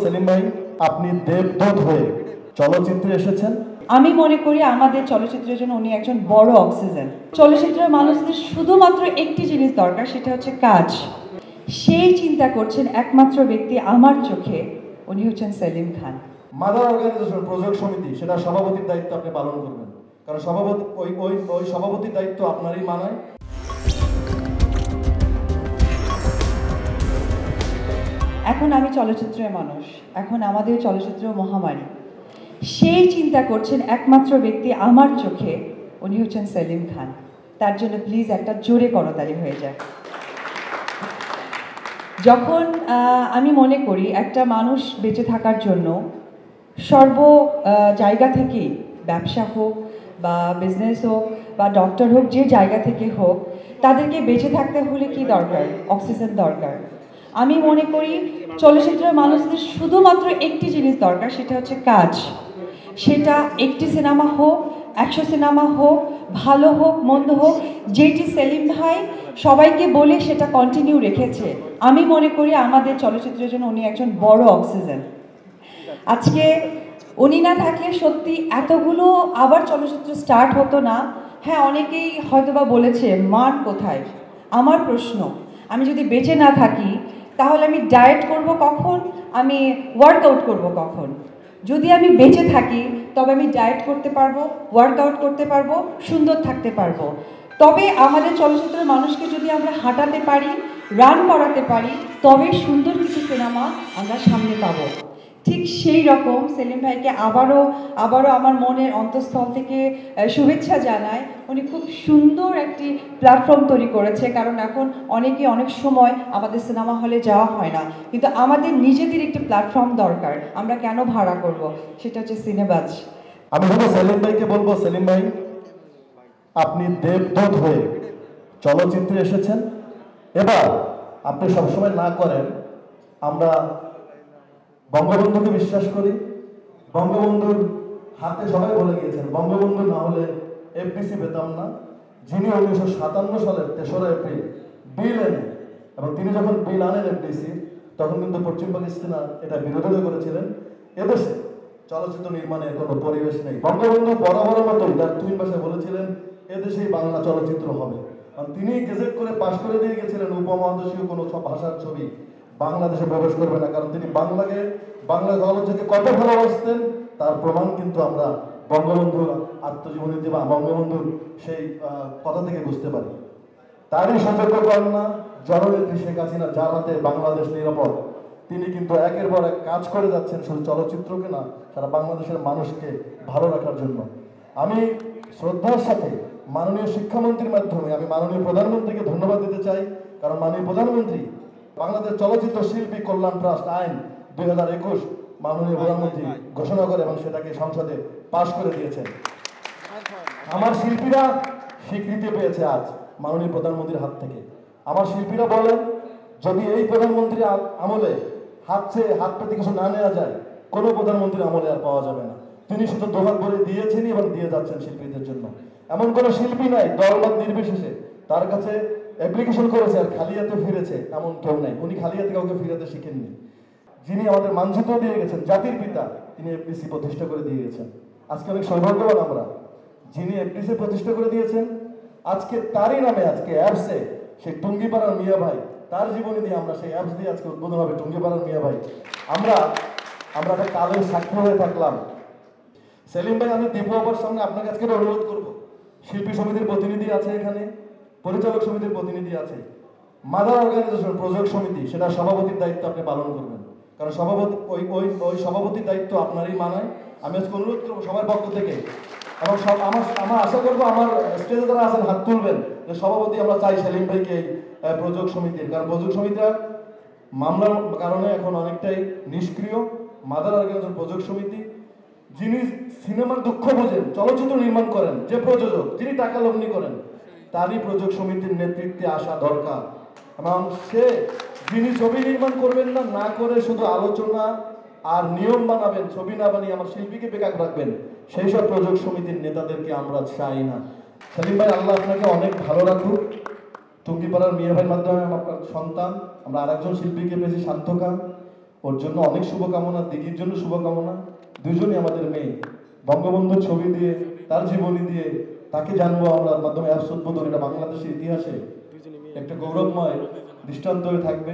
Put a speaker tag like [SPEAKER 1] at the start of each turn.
[SPEAKER 1] সেলিম ভাই, আপনি দেবদূত হয়ে চলচ্চিত্রে এসেছেন।
[SPEAKER 2] আমি মনে করি আমাদের চলচ্চিত্রের জন্য উনি একজন বড় অক্সিজেন। চলচ্চিত্রের মানুষদের শুধুমাত্র একটি জিনিস দরকার, সেটা হচ্ছে কাজ। সেই চিন্তা করছেন একমাত্র ব্যক্তি আমার চোখে, উনি হচ্ছেন সেলিম খান।
[SPEAKER 1] মাদার অর্গানাইজেশন প্রযোজক সমিতি, সেটা সভাপতির দায়িত্ব আপনি পালন করবেন, কারণ সভাপতি ওই সভাপতির দায়িত্ব আপনারই মানায়।
[SPEAKER 2] এখন আমি চলচ্চিত্রের মানুষ, এখন আমাদের চলচ্চিত্র মহামারী। সেই চিন্তা করছেন একমাত্র ব্যক্তি আমার চোখে, উনি হচ্ছেন সেলিম খান। তার জন্য প্লিজ একটা জোরে করতালি হয়ে যায়। যখন আমি মনে করি একটা মানুষ বেঁচে থাকার জন্য সর্ব জায়গা থেকেই, ব্যবসা হোক বা বিজনেস হোক বা ডক্টর হোক, যে জায়গা থেকে হোক, তাদেরকে বেঁচে থাকতে হলে কি দরকার? অক্সিজেন দরকার। আমি মনে করি চলচ্চিত্রের মানুষদের শুধুমাত্র একটি জিনিস দরকার, সেটা হচ্ছে কাজ। সেটা একটি সিনেমা হোক, 100 সিনেমা হোক, ভালো হোক মন্দ হোক, যেটি সেলিম ভাই সবাইকে বলে সেটা কন্টিনিউ রেখেছে। আমি মনে করি আমাদের চলচ্চিত্রের জন্য উনি একজন বড় অক্সিজেন। আজকে উনি না থাকলে সত্যি এতগুলো আবার চলচ্চিত্র স্টার্ট হতো না। হ্যাঁ, অনেকেই হয়তোবা বলেছে মান কোথায়। আমার প্রশ্ন, আমি যদি বেঁচে না থাকি তাহলে আমি ডায়েট করব কখন, আমি ওয়ার্কআউট করব কখন? যদি আমি বেঁচে থাকি তবে আমি ডায়েট করতে পারবো, ওয়ার্কআউট করতে পারবো, সুন্দর থাকতে পারবো। তবে আমাদের চলচ্চিত্রের মানুষকে যদি আমরা হাঁটাতে পারি, রান করাতে পারি, তবে সুন্দর কিছু সিনেমা আমরা সামনে পাবো। ঠিক সেই রকম সেলিম ভাইকে আবারও আমার মনের অন্তঃস্থল থেকে শুভেচ্ছা জানাই। উনি খুব সুন্দর একটি প্ল্যাটফর্ম তৈরি করেছে, কারণ এখন অনেক সময় আমাদের সিনেমা হলে যাওয়া হয় না, কিন্তু আমাদের নিজেদের একটি প্ল্যাটফর্ম দরকার। আমরা কেন ভাড়া করব? সেটা হচ্ছে সিনেবাজ।
[SPEAKER 1] আমি হলো সেলিম ভাইকে বলবো, সেলিম ভাই, আপনি দেবদূত হয়ে চলচ্চিত্রে এসেছেন। এবার আপনি সবসময় না করেন, আমরা বঙ্গবন্ধুকে বিশ্বাস করি। বঙ্গবন্ধুর হাতে সবাই বলে গিয়েছেন, বঙ্গবন্ধু না হলে এফডিসি পেতাম না। যিনি 1957 সালের 3রা এপ্রিল বিল এনে, এবং তিনি যখন বিল আনেন এফডিসি, তখন কিন্তু পশ্চিম পাকিস্তান এটা বিরোধিতা করেছিলেন। এদেশে চলচ্চিত্র নির্মাণের কোনো পরিবেশ নেই। বঙ্গবন্ধু বরাবরের মতোই তার তুহিন ভাষায় বলেছিলেন, এদেশেই বাংলা চলচ্চিত্র হবে। আর তিনি গেজেট করে পাশ করে দিয়ে গেছিলেন, উপমহাদেশীয় কোনো ভাষার ছবি বাংলাদেশে প্রবেশ করবে না, কারণ তিনি বাংলা চলচ্চিত্রকে কত ভালোবাসতেন তার প্রমাণ কিন্তু আমরা বঙ্গবন্ধুর আত্মজীবনীতে বা বঙ্গবন্ধুর সেই কথা থেকে বুঝতে পারি। তারই সতর্ক কন্যা জননেত্রী শেখ হাসিনা, যার হাতে বাংলাদেশ নিরাপদ, তিনি কিন্তু একের পর এক কাজ করে যাচ্ছেন, শুধু চলচ্চিত্রকে না, সারা বাংলাদেশের মানুষকে ভালো রাখার জন্য। আমি শ্রদ্ধার সাথে মাননীয় শিক্ষামন্ত্রীর মাধ্যমে আমি মাননীয় প্রধানমন্ত্রীকে ধন্যবাদ দিতে চাই, কারণ মাননীয় প্রধানমন্ত্রী বাংলাদেশ চলচ্চিত্র শিল্পী কল্যাণ ট্রাস্ট আইন 2021 মাননীয় প্রধানমন্ত্রী ঘোষণা করে এবং সেটাকে সংসদে পাশ করে দিয়েছেন। আমার শিল্পীরা স্বীকৃতি পেয়েছে আজ মাননীয় প্রধানমন্ত্রীর হাত থেকে। আমার শিল্পীরা বলেন, যদি এই প্রধানমন্ত্রীর আমলে হাত পেতে কিছু না নেওয়া যায়, কোনো প্রধানমন্ত্রীর আমলে আর পাওয়া যাবে না। তিনি শুধু দোহাত ভরে দিয়েছেন এবং দিয়ে যাচ্ছেন শিল্পীদের জন্য। এমন কোনো শিল্পী নাই দলমত নির্বিশেষে তার কাছে অ্যাপ্লিকেশন করেছে আর খালি হাতে ফিরেছে, এমন কেউ নাই। উনি খালি হাতে কাউকে ফিরাতে শিখেননি। যিনি আমাদের মানচিত্র দিয়ে গেছেন, জাতির পিতা, তিনি এফডিসি প্রতিষ্ঠা করে দিয়ে গেছেন। আজকে অনেক সৌভাগ্যবান আমরা, যিনি এফডিসি প্রতিষ্ঠা করে দিয়েছেন। আজকে তারই নামে আজকে অ্যাপসে সেই টুঙ্গিপাড়ার মিয়া ভাই, তার জীবনী দিয়ে আমরা সেই অ্যাপস দিয়ে আজকে উদ্বোধন হবে টুঙ্গিপাড়ার মিয়া ভাই। আমরা একটা কালের সাক্ষী হয়ে থাকলাম। সেলিম ভাই, আমি দীপু আপার সামনে আপনাকে আজকে অনুরোধ করব, শিল্পী সমিতির প্রতিনিধি আছে এখানে, পরিচালক সমিতির প্রতিনিধি আছে, মাদার অর্গানাইজেশন প্রযোজক সমিতি, সেটা সভাপতির দায়িত্ব আপনি পালন করবেন, কারণ সভাপতি ওই সভাপতির দায়িত্ব আপনারই মানায়। আমি আজকে অনুরোধ করবো সবার পক্ষ থেকে, এবং আমার আশা করবো আমার স্টেজে যারা আছেন হাত তুলবেন যে সভাপতি আমরা চাই সেলিম ভাইকে এই প্রযোজক সমিতির, কারণ প্রযোজক সমিতিটা মামলার কারণে এখন অনেকটাই নিষ্ক্রিয়। মাদার অর্গানাইজেশন প্রযোজক সমিতি, যিনি সিনেমার দুঃখ বোঝেন, চলচ্চিত্র নির্মাণ করেন, যে প্রযোজক, যিনি টাকা লগ্নি করেন, তারই প্রযোজক সমিতির নেতৃত্বে আসা দরকার। এবং যিনি ছবি নির্মাণ করবেন না করে শুধু আলোচনা আর নিয়ম বানাবেন, ছবি না বানিয়ে আমার শিল্পীকে বেকার রাখবেন, সেই সব প্রযোজক সমিতির নেতাদেরকে আমরা চাই না। সেলিম ভাই, আল্লাহ আপনাকে অনেক ভালো রাখুক। টুঙ্গিপাড়ার মিয়া ভাইয়ের মাধ্যমে আপনার সন্তান, আমরা আরেকজন শিল্পীকে পেয়েছি, শান্তকা। ওর জন্য অনেক শুভকামনা, দিঘির জন্য শুভকামনা। দুজনই আমাদের মেয়ে, বঙ্গবন্ধুর ছবি দিয়ে, তার জীবনী দিয়ে তাকে জানবো আমরা মাধ্যমে অ্যাপস উদ্বোধন। এটা বাংলাদেশের ইতিহাসে একটা গৌরবময় দৃষ্টান্ত হয়ে থাকবে।